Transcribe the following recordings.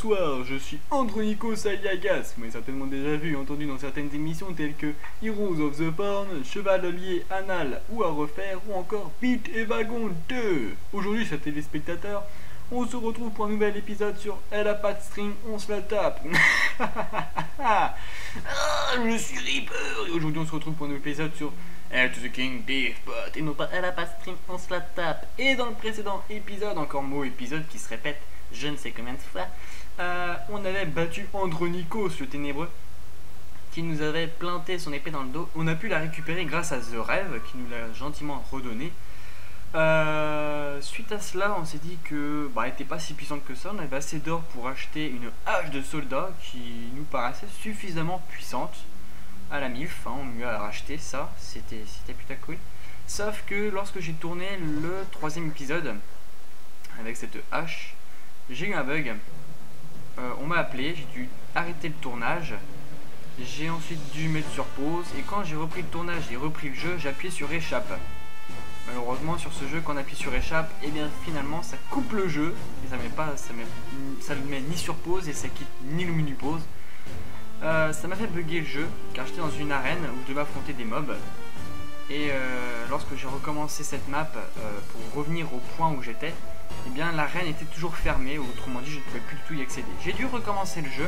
Bonsoir, je suis Andronikos Aliagas. Vous m'avez certainement déjà vu et entendu dans certaines émissions telles que Heroes of the Porn, Chevalier Anal ou à refaire ou encore Pete et Wagon 2. Aujourd'hui, chers téléspectateurs, on se retrouve pour un nouvel épisode sur Elle a pas de string, on se la tape. Je suis Reaper. Et aujourd'hui, on se retrouve pour un nouvel épisode sur Elle to the King Deathpot. Et non pas Elle a pas de string, on se la tape. Et dans le précédent épisode, encore mot épisode qui se répète je ne sais combien de fois, on avait battu Andronikos le ténébreux qui nous avait planté son épée dans le dos. On a pu la récupérer grâce à The Rêve qui nous l'a gentiment redonné. Suite à cela, on s'est dit que elle n'était pas si puissante que ça. On avait assez d'or pour acheter une hache de soldat qui nous paraissait suffisamment puissante à la MILF. On lui a racheté ça, c'était plutôt cool. Sauf que lorsque j'ai tourné le troisième épisode avec cette hache, j'ai eu un bug. On m'a appelé, j'ai dû arrêter le tournage. J'ai ensuite dû mettre sur pause. Et quand j'ai repris le tournage et repris le jeu, j'ai appuyé sur échappe. Malheureusement sur ce jeu, quand on appuie sur échappe, et bien finalement ça coupe le jeu. Et ça le met ni sur pause et ça quitte ni le menu pause. Ça m'a fait bugger le jeu car j'étais dans une arène où je devais affronter des mobs. Et lorsque j'ai recommencé cette map pour revenir au point où j'étais, eh bien l'arène était toujours fermée, autrement dit je ne pouvais plus du tout y accéder. J'ai dû recommencer le jeu,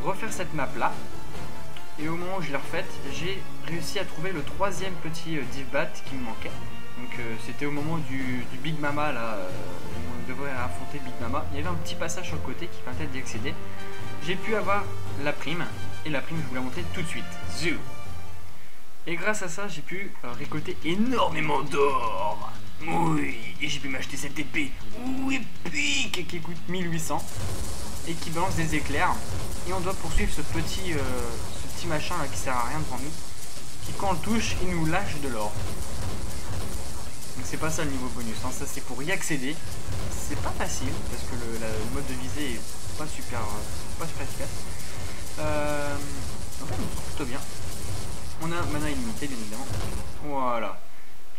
refaire cette map là, et au moment où je l'ai refaite, j'ai réussi à trouver le troisième petit divbat qui me manquait. Donc c'était au moment du Big Mama là, où on devrait affronter Big Mama. Il y avait un petit passage sur le côté qui permettait d'y accéder. J'ai pu avoir la prime, et la prime je vous la montrer tout de suite. Zou. Et grâce à ça, j'ai pu récolter énormément d'or. Oui, et j'ai pu m'acheter cette épée épique qui coûte 1800 et qui balance des éclairs. Et on doit poursuivre ce petit machin là qui sert à rien devant nous, qui quand on le touche, il nous lâche de l'or. Donc c'est pas ça le niveau bonus, hein. Ça c'est pour y accéder. C'est pas facile parce que le mode de visée est pas super efficace. En fait, on se plutôt bien. On a mana illimité bien évidemment. Voilà.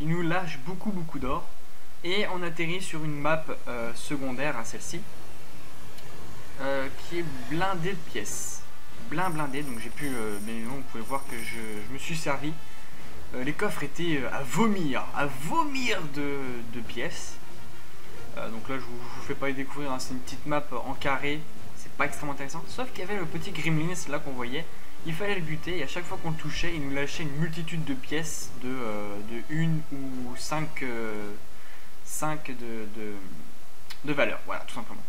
Il nous lâche beaucoup d'or. Et on atterrit sur une map secondaire à celle-ci. Qui est blindée de pièces. Blindée. Donc j'ai pu... bien évidemment vous pouvez voir que je me suis servi. Les coffres étaient à vomir. De pièces. Donc là je vous fais pas y découvrir. Hein, c'est une petite map en carré. C'est pas extrêmement intéressant. Sauf qu'il y avait le petit Gremlins là qu'on voyait. Il fallait le buter et à chaque fois qu'on le touchait, il nous lâchait une multitude de pièces de 1 ou 5 de valeur, voilà, tout simplement.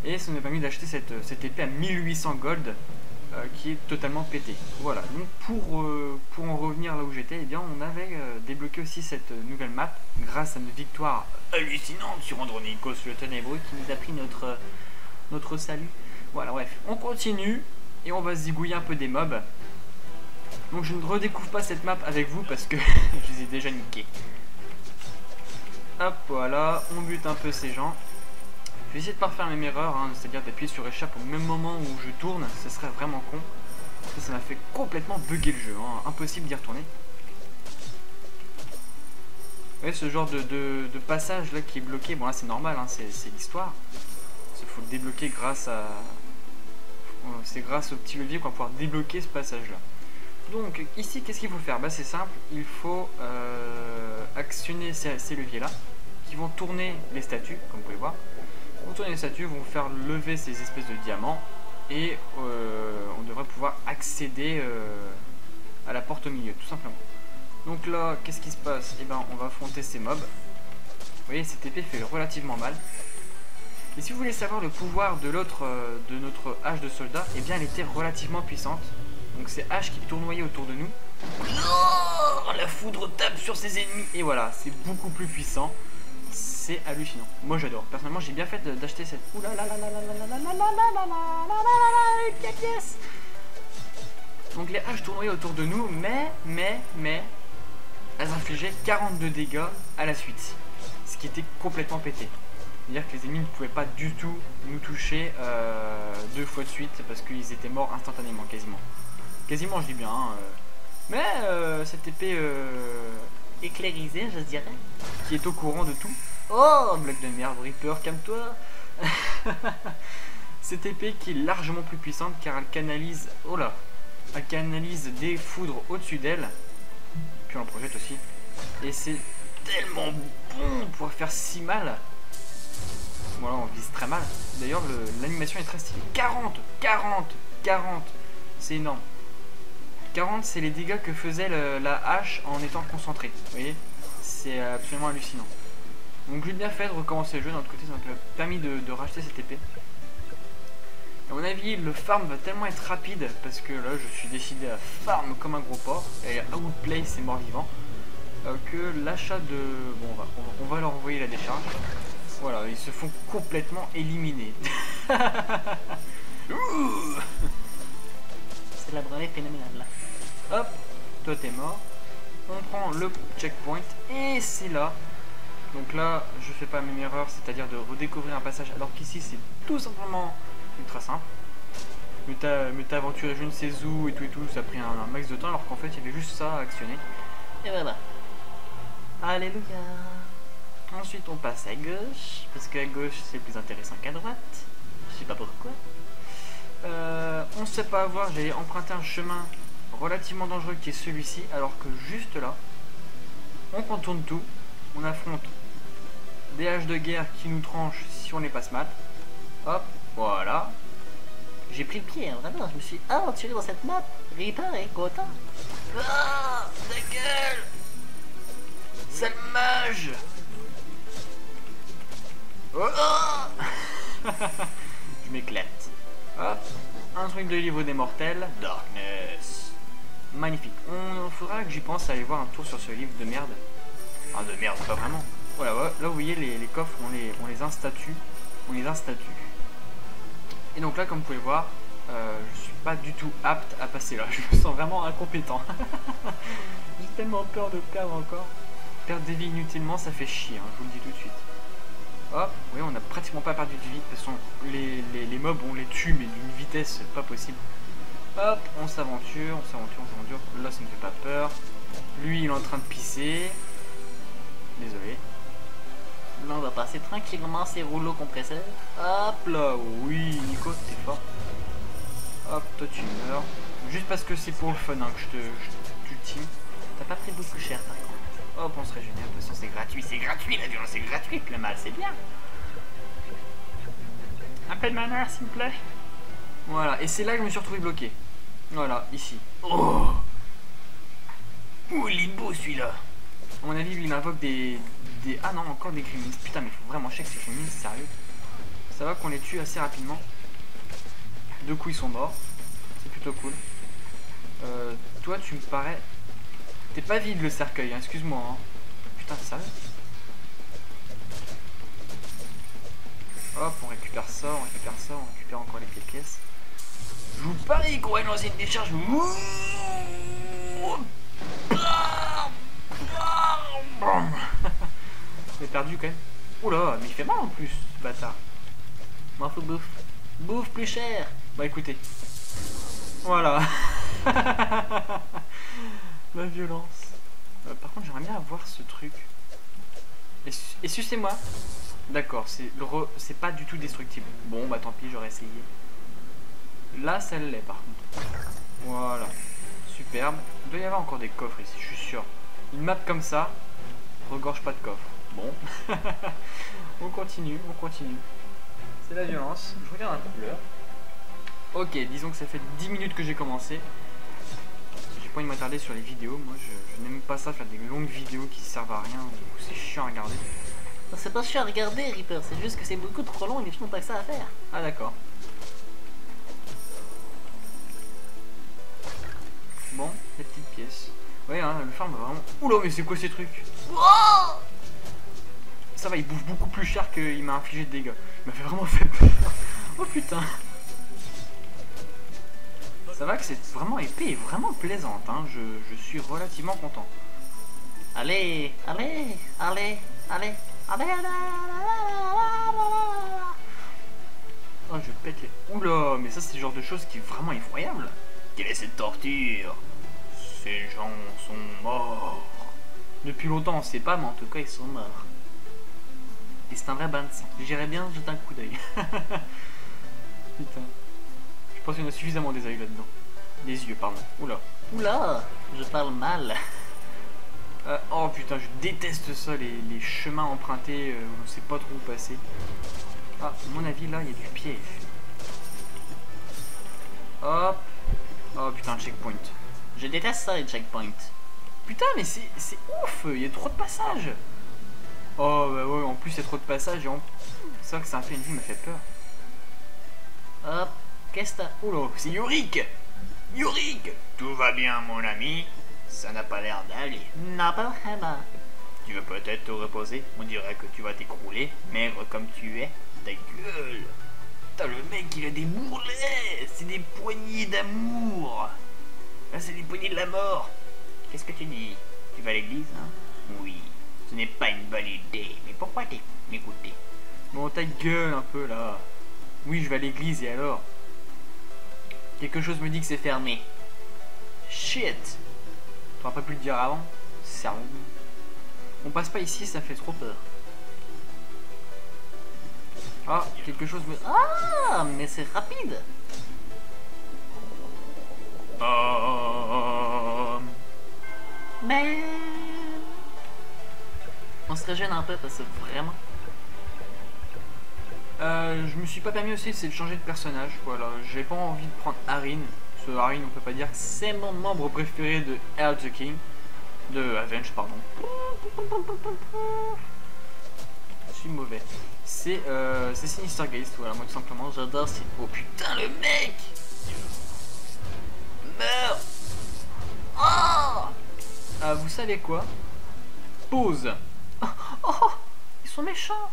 Et ça nous a permis d'acheter cette épée à 1800 gold qui est totalement pétée. Voilà, donc pour en revenir là où j'étais, eh bien on avait débloqué aussi cette nouvelle map grâce à une victoire hallucinante sur Andronikos le ténébreux qui nous a pris notre salut. Voilà, bref, on continue. Et on va zigouiller un peu des mobs. Donc je ne redécouvre pas cette map avec vous parce que je les ai déjà niqués. Hop, voilà, on bute un peu ces gens. Je vais essayer de pas refaire la même erreur, hein, c'est-à-dire d'appuyer sur échappe au même moment où je tourne. Ce serait vraiment con. Ça m'a fait complètement bugger le jeu, hein, impossible d'y retourner. Vous voyez ce genre de passage là qui est bloqué, bon là c'est normal, hein, c'est l'histoire. Il faut le débloquer grâce à... C'est grâce au petit levier qu'on va pouvoir débloquer ce passage là. Donc ici qu'est-ce qu'il faut faire? C'est simple, il faut actionner ces leviers là qui vont tourner les statues, comme vous pouvez voir. Vont tourner les statues, vont faire lever ces espèces de diamants et on devrait pouvoir accéder à la porte au milieu tout simplement. Donc là qu'est-ce qui se passe? Et ben on va affronter ces mobs. Vous voyez cette épée fait relativement mal. Et si vous voulez savoir le pouvoir de notre hache de soldat, eh bien elle était relativement puissante. Donc c'est hache qui tournoyait autour de nous. Oh, la foudre tape sur ses ennemis. Et voilà, c'est beaucoup plus puissant. C'est hallucinant. Moi j'adore. Personnellement j'ai bien fait d'acheter cette... Yes. Donc les haches tournoyaient autour de nous, mais elles infligeaient 42 dégâts à la suite. Ce qui était complètement pété. C'est-à-dire que les ennemis ne pouvaient pas du tout nous toucher 2 fois de suite parce qu'ils étaient morts instantanément, quasiment. Quasiment, je dis bien. Hein, mais cette épée éclairisée, je dirais, qui est au courant de tout. Oh, blague de merde, Reaper, calme-toi. Cette épée qui est largement plus puissante car elle canalise... Oh là! Elle canalise des foudres au-dessus d'elle. Puis on en projette aussi. Et c'est tellement bon de pouvoir faire si mal. Voilà, on vise très mal. D'ailleurs, l'animation est très stylée. 40! 40! 40! C'est énorme. 40, c'est les dégâts que faisait la hache en étant concentrée. Vous voyez? C'est absolument hallucinant. Donc j'ai bien fait de recommencer le jeu. D'un autre côté, ça m'a permis de racheter cette épée. À mon avis, le farm va tellement être rapide parce que là, je suis décidé à farm comme un gros porc. Et outplay, c'est mort vivant. Que l'achat de... Bon, on va leur envoyer la décharge. Voilà, ils se font complètement éliminer. C'est la branlée phénoménale. Hop, toi t'es mort. On prend le checkpoint et c'est là. Donc là, je fais pas la même erreur, c'est-à-dire de redécouvrir un passage, alors qu'ici c'est tout simplement ultra simple. Mais t'as aventuré je ne sais où et tout, ça a pris un max de temps, alors qu'en fait il y avait juste ça à actionner. Et voilà. Alléluia. Ensuite on passe à gauche, parce qu'à gauche c'est plus intéressant qu'à droite. Je sais pas pourquoi. On ne sait pas avoir, j'ai emprunté un chemin relativement dangereux qui est celui-ci, alors que juste là, on contourne tout, on affronte des haches de guerre qui nous tranchent si on les passe mal. Hop, voilà. J'ai pris le pied, hein, vraiment, je me suis aventuré dans cette map. Reaper est content. Ah, ta gueule! Sale mage! Oh. Je m'éclate. Hop, un truc de livre des mortels. Darkness. Magnifique. On faudra que j'y pense à aller voir un tour sur ce livre de merde. Ah, de merde, pas vraiment. Voilà, là vous voyez les coffres, on les instatue. On les instatue. Et donc là, comme vous pouvez voir, je suis pas du tout apte à passer là. Je me sens vraiment incompétent. J'ai tellement peur de perdre encore. Perdre des vies inutilement, ça fait chier, hein, je vous le dis tout de suite. Hop, oui, on n'a pratiquement pas perdu de vie. De toute façon, les mobs, on les tue, mais d'une vitesse pas possible. Hop, on s'aventure, on s'aventure. Là, ça ne me fait pas peur. Lui, il est en train de pisser. Désolé. Là, on va passer tranquillement ces rouleaux compresseurs. Hop là, oui, Nico, t'es fort. Hop, toi tu meurs. Juste parce que c'est pour le fun hein, que tu le team. T'as pas pris beaucoup cher par contre. Hop, on se régénère. De toute façon, c'est gratuit, la violence est gratuite, le mal, c'est bien. Un peu de mana, s'il vous plaît. Voilà, et c'est là que je me suis retrouvé bloqué. Voilà, ici. Oh, il est beau celui-là. À mon avis, il invoque des... Ah non, encore des Gremlins. Putain, mais il faut vraiment check ces Gremlins, sérieux. Ça va qu'on les tue assez rapidement. Deux coups, ils sont morts. C'est plutôt cool. Toi, tu me parais... T'es pas vide le cercueil, hein, excuse-moi. Hein. Putain, c'est sérieux. Hop, on récupère ça, on récupère encore les pièces. Je vous parie qu'on va lancer une décharge. J'ai perdu quand même. Oula, mais il fait mal en plus, ce bâtard. M'en fous, bouffe. Bouffe plus cher. Bah écoutez. Voilà. La violence. Par contre, j'aimerais bien avoir ce truc. Et sucez-moi. D'accord, c'est pas du tout destructible. Bon, bah tant pis, j'aurais essayé. Là, ça l'est par contre. Voilà. Superbe. Il doit y avoir encore des coffres ici, je suis sûr. Une map comme ça, regorge pas de coffres. Bon. on continue. C'est la violence. Je regarde un peu l'heure. Ok, disons que ça fait 10 minutes que j'ai commencé. J'ai pas envie de m'attarder sur les vidéos. Moi, je n'aime pas ça, faire des longues vidéos qui servent à rien. C'est chiant à regarder. C'est pas chiant à regarder, Reaper. C'est juste que c'est beaucoup trop long et les films n'ont pas que ça à faire. Ah, d'accord. Bon, les petites pièces. Ouais, hein, le farm va vraiment... Oula, mais c'est quoi ces trucs? Oh, ça va, il bouffe beaucoup plus cher qu'il m'a infligé de dégâts. Il m'a fait vraiment fait peur. Oh putain. Ça va que cette vraiment épée est vraiment plaisante, hein. Je suis relativement content. allez. Oh, je pète les... Oula, mais ça c'est le genre de choses qui est vraiment effroyable. Quelle est cette torture? Ces gens sont morts. Depuis longtemps on sait pas, mais en tout cas ils sont morts. Et c'est un vrai bain de sang. J'irais bien jeter un coup d'œil. Putain. Je pense qu'il y en a suffisamment des yeux là-dedans. Des yeux, pardon. Oula. Oula, je parle mal. Oh putain, je déteste ça, les chemins empruntés où on sait pas trop où passer. Ah, à mon avis, là, il y a du piège. Hop. Oh putain, checkpoint. Je déteste ça, les checkpoints. Putain, mais c'est ouf, il y a trop de passages. Oh bah ouais, en plus il y a trop de passages et c'est vrai que ça PNJ me fait peur. Hop, qu'est-ce que t'as? Oula, c'est Yorick. Yorick. Tout va bien, mon ami? Ça n'a pas l'air d'aller. Non, pas vraiment. Tu veux peut-être te reposer? On dirait que tu vas t'écrouler, maigre comme tu es. Ta gueule! Putain, le mec, il a des bourrelets! C'est des poignées d'amour! Là, c'est des poignées de la mort! Qu'est-ce que tu dis? Tu vas à l'église, hein? Oui, ce n'est pas une bonne idée. Mais pourquoi m'écouter? Bon, ta gueule un peu là. Oui, je vais à l'église et alors? Quelque chose me dit que c'est fermé. Shit! T'aurais pas pu le dire avant? Sérieux? On passe pas ici, ça fait trop peur. Ah, quelque chose me... Ah, mais c'est rapide. Mais... on se régène un peu parce que vraiment... je me suis pas permis aussi, c'est de changer de personnage. Voilà, j'ai pas envie de prendre Harin. Ce Harin, on peut pas dire que c'est mon membre préféré de Hail the King. De Avenge, pardon. Je suis mauvais. C'est Sinister Geist, voilà, moi tout simplement, j'adore ces... Oh putain, le mec! Meurs! Oh! Vous savez quoi? Pause! Oh, oh, ils sont méchants!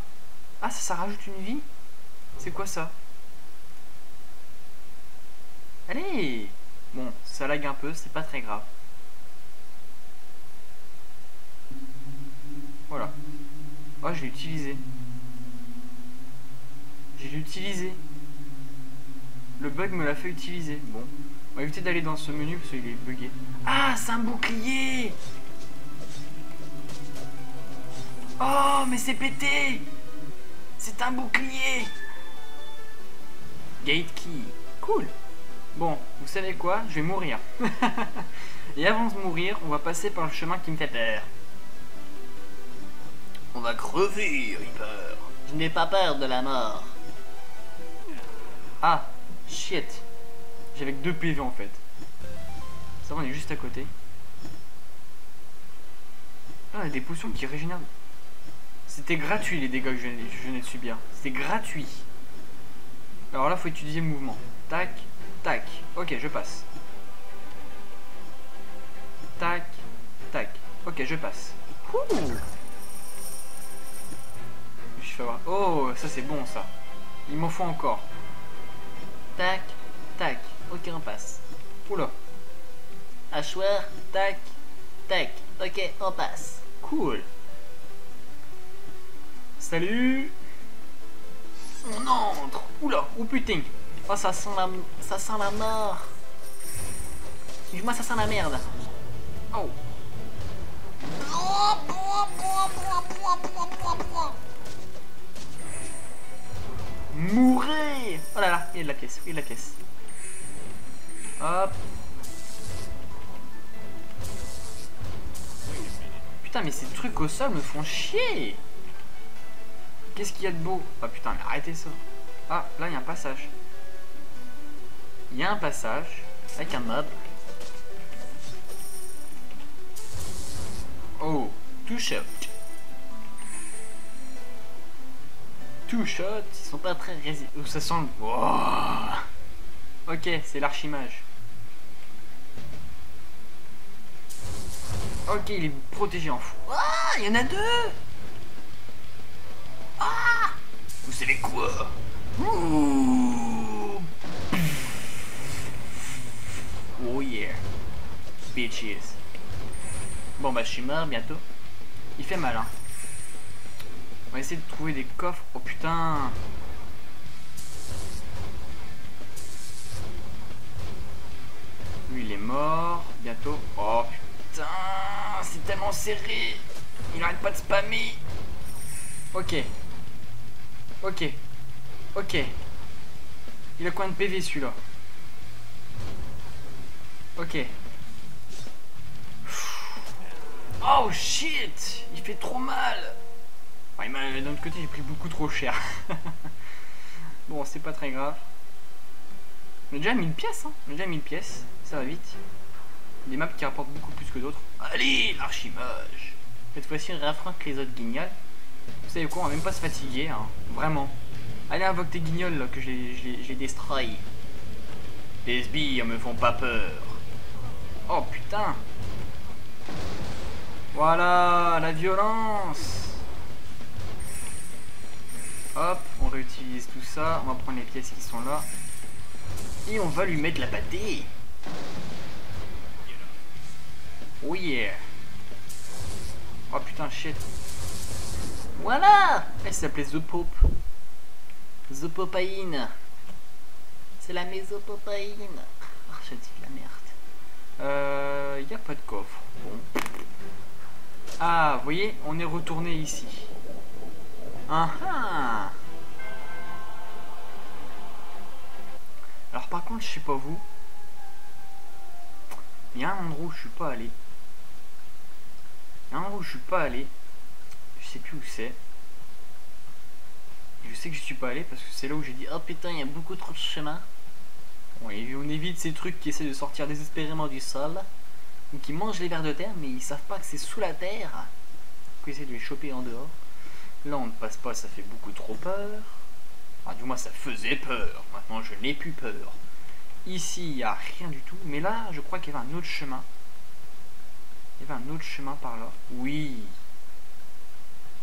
Ah, ça rajoute une vie? C'est quoi ça? Allez! Bon, ça lag un peu, c'est pas très grave. Voilà. Oh, je l'ai utilisé. J'ai utilisé. Le bug me l'a fait utiliser. Bon. On va éviter d'aller dans ce menu parce qu'il est bugué. Ah, c'est un bouclier! Oh, mais c'est pété! C'est un bouclier! Gate key. Cool. Bon, vous savez quoi? Je vais mourir. Et avant de mourir, on va passer par le chemin qui me fait peur. On va crever, Reaper. Je n'ai pas peur de la mort. Ah, shit. J'avais que 2 PV en fait. Ça va, on est juste à côté. Ah, il y a des potions qui régénèrent. C'était gratuit les dégâts que je venais de subir. C'était gratuit. Alors là, faut étudier le mouvement. Tac, tac. Ok, je passe. Tac, tac. Ok, je passe. Ouh. Je fais voir. Oh, ça c'est bon ça. Il m'en faut encore. Tac, tac. Ok, on passe. Oula. Hachoir, tac, tac. Ok, on passe. Cool. Salut. On entre. Oula, oh putain. Oh, ça sent la mort. Moi, ça sent la merde. Oh. Mourir. Oh là là, il y a de la caisse, il y a de la caisse. Hop. Putain, mais ces trucs au sol me font chier. Qu'est-ce qu'il y a de beau? Ah putain, mais arrêtez ça. Ah, là il y a un passage. Il y a un passage avec un mob. Oh, two shot. Two shot, Ils sont pas très résistants. oh, ça sent le... Oh. Ok, c'est l'archimage. Ok, il est protégé en fou. Ah, il y en a 2. Ah! Vous savez quoi? Ouh. Oh yeah. Bitches. Bon bah je suis mort bientôt. Il fait mal hein. On va essayer de trouver des coffres. Oh putain. Lui il est mort. Bientôt. Oh putain. C'est tellement serré. Il arrête pas de spammer. Ok. Ok. Ok. Il a combien de PV celui-là? Ok. Oh shit! Il fait trop mal! Ouais, mais d'un autre côté, j'ai pris beaucoup trop cher. Bon, c'est pas très grave. On a déjà 1000 pièces, hein. On a déjà 1000 pièces. Ça va vite. Des maps qui rapportent beaucoup plus que d'autres. Allez, l'archimage! Cette fois-ci, on réaffronte les autres guignols. Vous savez quoi, on va même pas se fatiguer, hein. Vraiment. Allez, invoque tes guignols, là, que je les destroy. Les sbires me font pas peur. Oh, putain! Voilà, la violence! Hop, on réutilise tout ça. On va prendre les pièces qui sont là. Et on va lui mettre la pâtée. Oh yeah! Oh putain, shit. Voilà! Elle s'appelait The Pope. The Popaïne. C'est la mésopopaïne. Ah, j'ai dit de la merde. Y a pas de coffre. Bon. Ah, vous voyez, on est retourné ici. Ah ah! Alors par contre, je sais pas vous. Il y a un endroit où je suis pas allé. Il y a un endroit où je suis pas allé. Je sais plus où c'est. Je sais que je suis pas allé parce que c'est là où j'ai dit Oh putain, il y a beaucoup trop de chemins. bon, et on évite ces trucs qui essaient de sortir désespérément du sol. Ou qui mangent les vers de terre mais ils savent pas que c'est sous la terre. Qu'on essaie de les choper en dehors. Là on ne passe pas, ça fait beaucoup trop peur. Enfin, du moins ça faisait peur. Maintenant je n'ai plus peur. Ici il n'y a rien du tout. Mais là je crois qu'il y avait un autre chemin. Il y avait un autre chemin par là. Oui.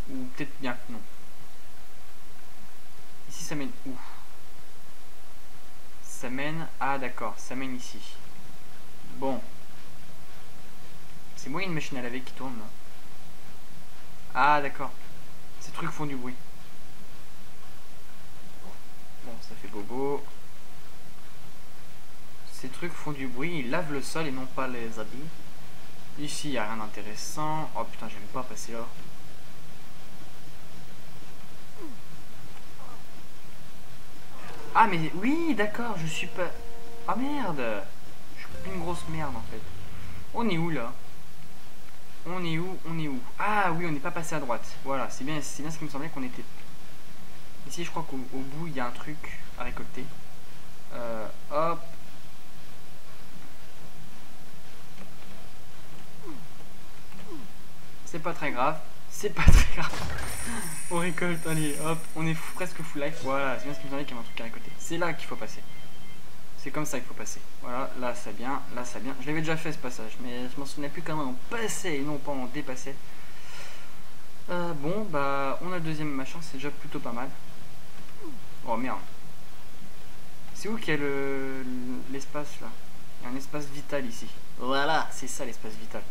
Ou peut-être bien que non. Ici ça mène où? Ça mène... Ah d'accord, ça mène ici. Bon. C'est moi une machine à laver qui tourne là. Ah d'accord. Ces trucs font du bruit. Bon, ça fait bobo. Ces trucs font du bruit, ils lavent le sol et non pas les habits. Ici, il n'y a rien d'intéressant. Oh putain, j'aime pas passer là. Ah mais oui, d'accord, je suis pas... Ah merde! Je suis une grosse merde en fait. On est où là? On est où? On est où? Ah oui, on n'est pas passé à droite. Voilà, c'est bien ce qui me semblait qu'on était. Ici, je crois qu'au bout, il y a un truc à récolter. Hop. C'est pas très grave. C'est pas très grave. On récolte, allez, hop. On est presque full life. Voilà, c'est bien ce qui me semblait qu'il y avait un truc à récolter. C'est là qu'il faut passer. C'est comme ça qu'il faut passer. Voilà, là ça vient, là ça vient. Je l'avais déjà fait ce passage, mais je m'en souvenais plus comment on passait et non pas on dépassait. Bon, bah on a le deuxième machin, c'est déjà plutôt pas mal. Oh merde. C'est où qu'il y a l'espace là? Il y a un espace vital ici. Voilà, c'est ça l'espace vital.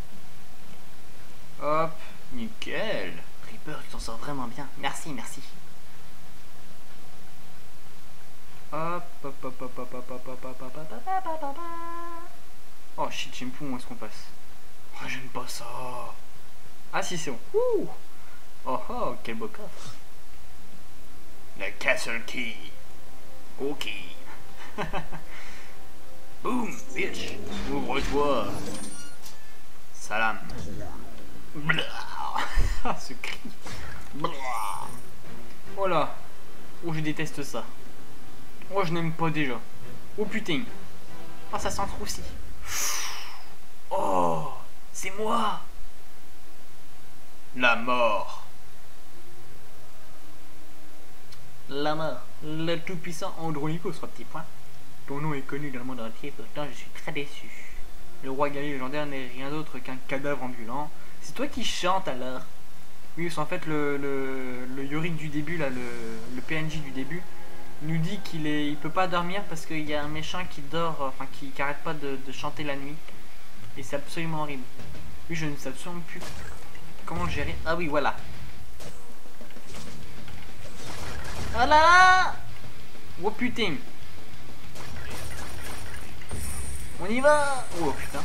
Hop, nickel. Reaper, tu t'en sors vraiment bien. Merci, merci. Hop, hop, hop, hop, hop, hop, hop, hop, hop, hop, hop, hop, hop. Oh shit, j'aime plus où est-ce qu'on passe. Oh, j'aime pas ça. Ah si, c'est bon. Ouh. Oh oh, quel beau coffre. Le Castle Key. Ok. Boum, bitch. Ouvre-toi. Salam. Ah, ce cri. Oh là. Oh, je déteste ça. Oh, je n'aime pas déjà. Oh putain. Oh, ça sent le roussi. Oh, c'est moi. La mort. La mort. Le tout-puissant Andronicos, 3 petits points. Ton nom est connu dans le monde entier, pourtant je suis très déçu. Le roi guerrier légendaire n'est rien d'autre qu'un cadavre ambulant. C'est toi qui chantes alors? Oui, parce qu'en fait, le Yorick du début, là, le PNJ du début, nous dit il peut pas dormir parce qu'il y a un méchant qui dort, enfin qui arrête pas de chanter la nuit. Et c'est absolument horrible. Lui, je ne sais absolument plus comment le gérer. Ah oui, voilà. Oh là là! Oh putain! On y va! Oh putain!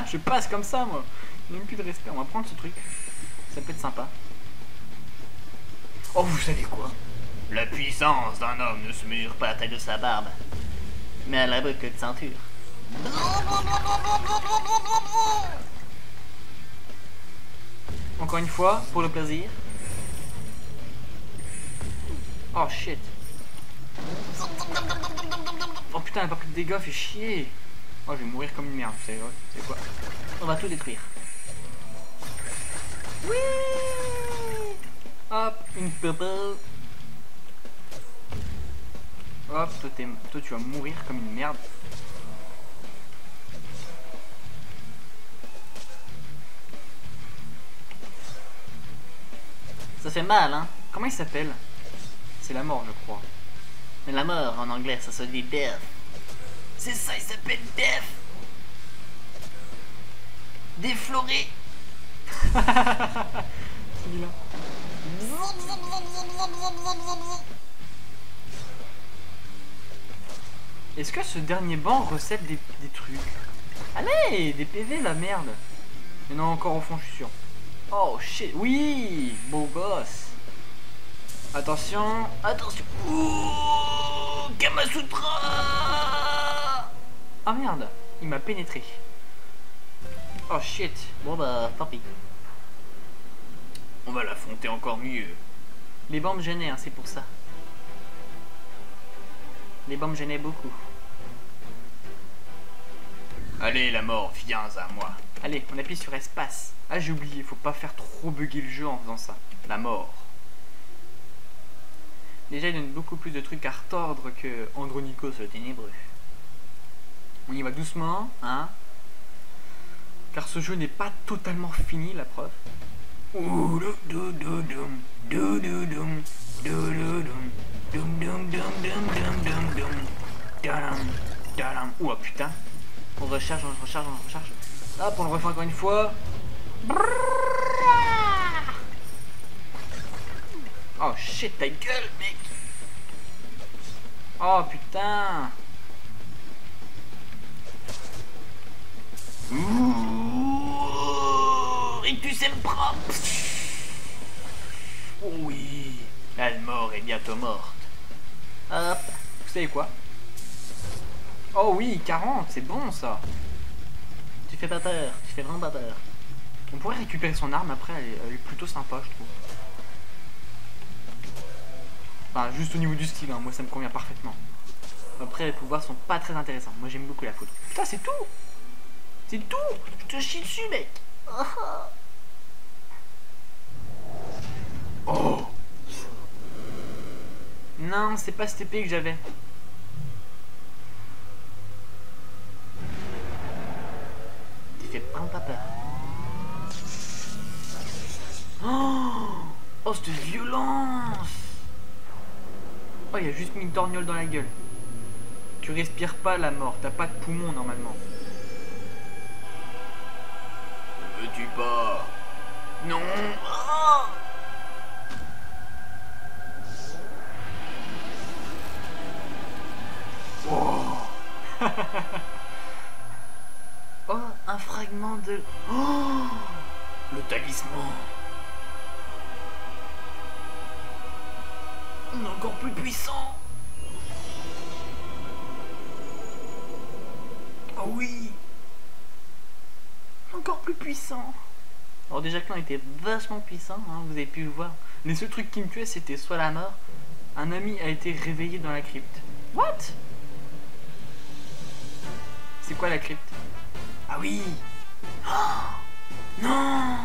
Je passe comme ça, moi! Même plus de respect. On va prendre ce truc. Ça peut être sympa. Oh, vous savez quoi? La puissance d'un homme ne se mesure pas à la taille de sa barbe, mais à la boucle de ceinture. Encore une fois, Pour le plaisir. oh shit. Oh putain, elle a pas pris de dégâts, fait chier. Oh, je vais mourir comme une merde, vous savez quoi? On va tout détruire. Oui. Hop, Une purple. hop, toi tu vas mourir comme une merde. Ça fait mal, hein. Comment il s'appelle? C'est la mort, je crois. Mais la mort, en anglais, ça se dit death. C'est ça, il s'appelle death. Défloré. Celui-là. Est-ce que ce dernier banc recèle des trucs? Allez, des PV, la merde. Il y en a encore au fond, je suis sûr. Oh shit, oui, beau gosse. Attention, Attention. Ouh, Kamasutra. ah merde, il m'a pénétré. Oh shit. Bon bah, tant pis. On va l'affronter encore mieux. Les bancs me gênaient, hein, c'est pour ça. Les bancs me gênaient beaucoup. Allez, la mort, viens à moi. Allez, on appuie sur espace. Ah, j'ai oublié, faut pas faire trop bugger le jeu en faisant ça. La mort. Déjà, il donne beaucoup plus de trucs à retordre que Andronikos le ténébreux. On y va doucement, hein. Car ce jeu n'est pas totalement fini, la preuve. Ouah putain. On recharge, on recharge, on recharge. Hop, on le refait encore une fois. Oh shit, ta gueule, mec. Oh putain. Ouh, Rictus Empra. Oh oui. La mort est bientôt morte. Hop. Vous savez quoi? Oh oui, 40, c'est bon ça. Tu fais pas peur. Tu fais vraiment pas peur. On pourrait récupérer son arme après, elle est plutôt sympa, je trouve. Enfin, juste au niveau du style, hein, moi ça me convient parfaitement. Après, les pouvoirs sont pas très intéressants. Moi j'aime beaucoup la folie. Putain, c'est tout! C'est tout! Je te chie dessus, mec! Oh. Non, c'est pas cette épée que j'avais. Tu fais vraiment pas peur. Oh, cette violence! Oh, il a juste mis une torgnole dans la gueule. Tu respires pas la mort, t'as pas de poumon normalement. Ne me tue pas. Non. Oh, un fragment de... Oh, Le talisman. On est encore plus puissant. oh oui! Encore plus puissant. Alors déjà que l'on était vachement puissant, hein, vous avez pu le voir. Les seuls trucs qui me tuaient, c'était soit la mort, un ami a été réveillé dans la crypte. What? C'est quoi la crypte? Ah oui! Oh, non!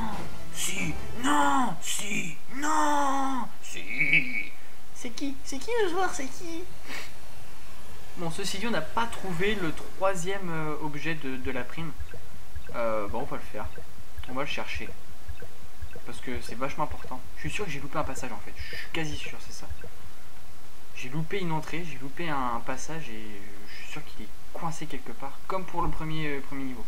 Si! Non! Si! Non! Si. C'est qui? C'est qui le joueur? C'est qui? Bon, ceci dit, on n'a pas trouvé le troisième objet de la prime. Bon, on va le faire. On va le chercher. Parce que c'est vachement important. Je suis sûr que j'ai loupé un passage en fait. Je suis quasi sûr, c'est ça. J'ai loupé une entrée, j'ai loupé un passage et je suis sûr qu'il est coincé quelque part. Comme pour le premier niveau.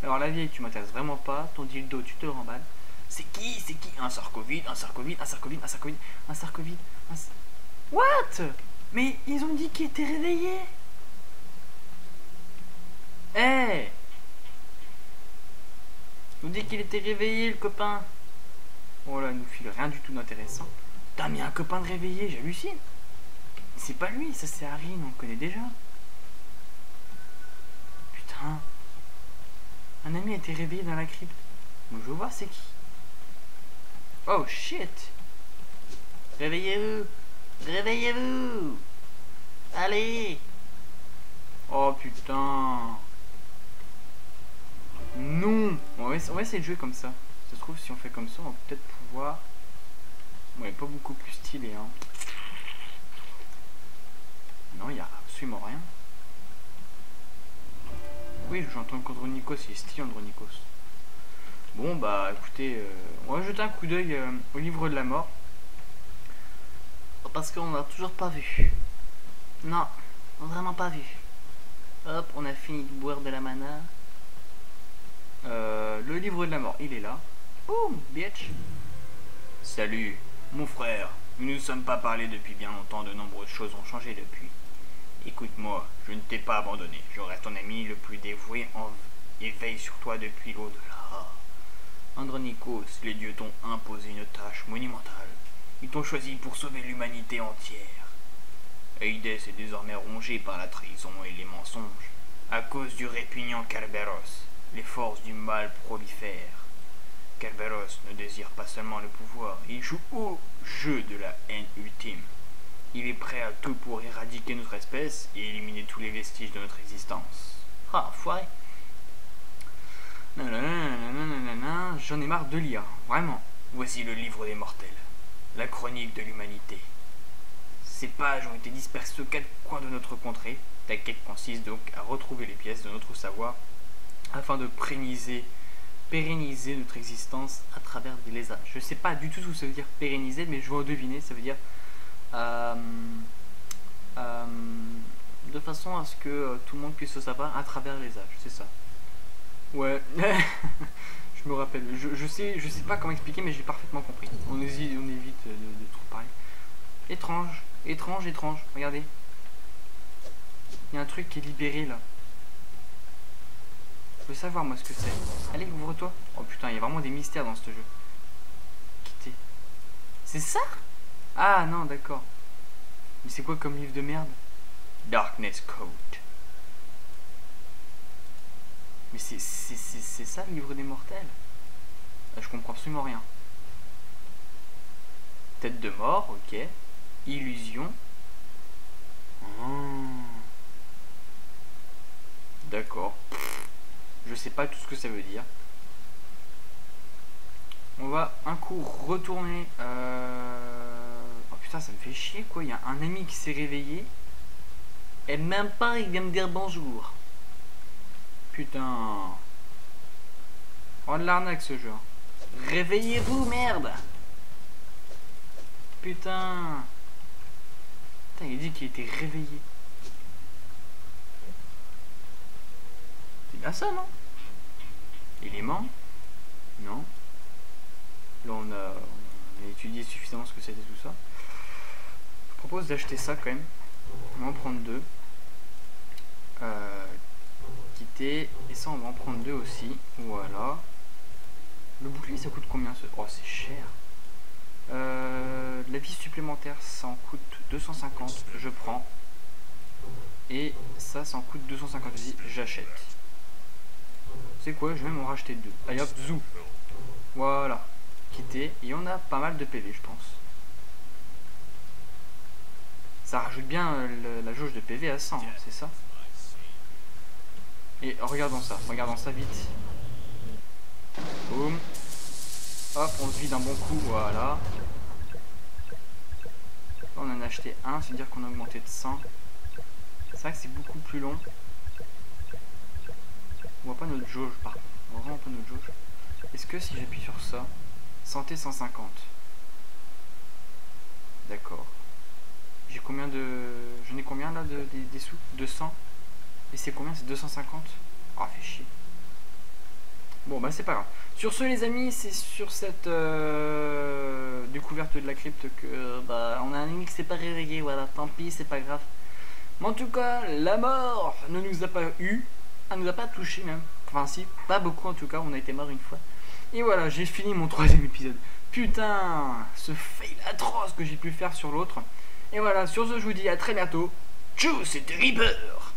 Alors la vieille, tu m'intéresses vraiment pas. Ton dildo, tu te le remballes. C'est qui? C'est qui? Un sarcovide, un sarcovide, un sarcovide, un sarcovide. Un sarcovide. What? Mais ils ont dit qu'il était réveillé. Eh hey, ils ont dit qu'il était réveillé, le copain. Oh là, il nous file rien du tout d'intéressant. Putain, mais un copain de réveillé, j'hallucine. C'est pas lui, ça c'est Harry, on le connaît déjà. Putain. Un ami a été réveillé dans la crypte. Donc je veux voir c'est qui. Oh shit. Réveillez-vous. Réveillez-vous. Allez. Oh putain. Non. On va essayer de jouer comme ça. Ça se trouve si on fait comme ça on va peut-être pouvoir... Ouais, pas beaucoup plus stylé hein. Non, il y a absolument rien. Oui, j'entends qu'Andronikos, il est stylé Andronikos. Bon bah écoutez, on va jeter un coup d'œil au livre de la mort. Parce qu'on n'a toujours pas vu. Non, vraiment pas vu. Hop, on a fini de boire de la mana. Le livre de la mort, il est là. Boum, bitch. Salut, mon frère. Nous ne nous sommes pas parlé depuis bien longtemps, de nombreuses choses ont changé depuis. Écoute-moi, je ne t'ai pas abandonné. Je reste ton ami le plus dévoué et veille sur toi depuis l'au-delà. Andronikos, les dieux t'ont imposé une tâche monumentale. Ils t'ont choisi pour sauver l'humanité entière. Eides est désormais rongé par la trahison et les mensonges. À cause du répugnant Kerberos, les forces du mal prolifèrent. Kerberos ne désire pas seulement le pouvoir, il joue au jeu de la haine ultime. Il est prêt à tout pour éradiquer notre espèce et éliminer tous les vestiges de notre existence. Ah, foiré. J'en ai marre de lire, vraiment. Voici le livre des mortels, la chronique de l'humanité. Ces pages ont été dispersées aux quatre coins de notre contrée. Ta quête consiste donc à retrouver les pièces de notre savoir afin de pérenniser notre existence à travers des lézards. Je sais pas du tout ce que ça veut dire pérenniser, mais je vais deviner, ça veut dire de façon à ce que tout le monde puisse le savoir à travers les âges, c'est ça. Ouais, je me rappelle, je sais pas comment expliquer, mais j'ai parfaitement compris. On évite de trop parler. Étrange, regardez. Il y a un truc qui est libéré là. Je veux savoir moi ce que c'est. Allez, ouvre-toi. Oh putain, il y a vraiment des mystères dans ce jeu. Quitter. C'est ça? Ah non, d'accord. Mais c'est quoi comme livre de merde? Darkness Code. Mais c'est ça le livre des mortels? Je comprends absolument rien. Tête de mort, ok. Illusion. D'accord. Je sais pas tout ce que ça veut dire. On va un coup retourner. Oh putain, ça me fait chier quoi. Il y a un ami qui s'est réveillé. Et même pas, il vient me dire bonjour. Putain. Oh de l'arnaque ce jeu. Réveillez-vous, merde. Putain. Putain, il dit qu'il était réveillé. C'est bien ça, non? Élément? Non. Là, on a étudié suffisamment ce que c'était tout ça. Je propose d'acheter ça quand même. On va en prendre deux. Quitter. Et ça, on va en prendre deux aussi. Voilà. Le bouclier, ça coûte combien ce... Oh, c'est cher. La vie supplémentaire, ça en coûte 250. Je prends. Et ça en coûte 250 aussi. J'achète. C'est quoi? Je vais même en racheter deux. Allez hop, zou. Voilà. Quitter. Et on a pas mal de PV, je pense. Ça rajoute bien la jauge de PV à 100, hein, c'est ça? Et regardons ça vite. Boum. Hop, on se vide un bon coup, voilà. Là, on en a acheté un, c'est-à-dire qu'on a augmenté de 100. C'est vrai que c'est beaucoup plus long. On voit pas notre jauge par contre. On voit vraiment pas notre jauge. Est-ce que si j'appuie sur ça, santé 150. D'accord. J'ai combien de... J'en ai combien là des sous? 200. Et c'est combien? C'est 250. Ah, fait chier. Bon bah c'est pas grave. Sur ce les amis, c'est sur cette découverte de la crypte que Bah, on a un ami qui s'est pas réveillé, voilà, tant pis, c'est pas grave. Mais en tout cas, la mort ne nous a pas eu. Elle nous a pas touché même. Enfin si, pas beaucoup en tout cas, on a été mort une fois. Et voilà, j'ai fini mon 3e épisode. Putain, ce fail atroce que j'ai pu faire sur l'autre. Et voilà, sur ce je vous dis à très bientôt. Tchou, c'était Reaper.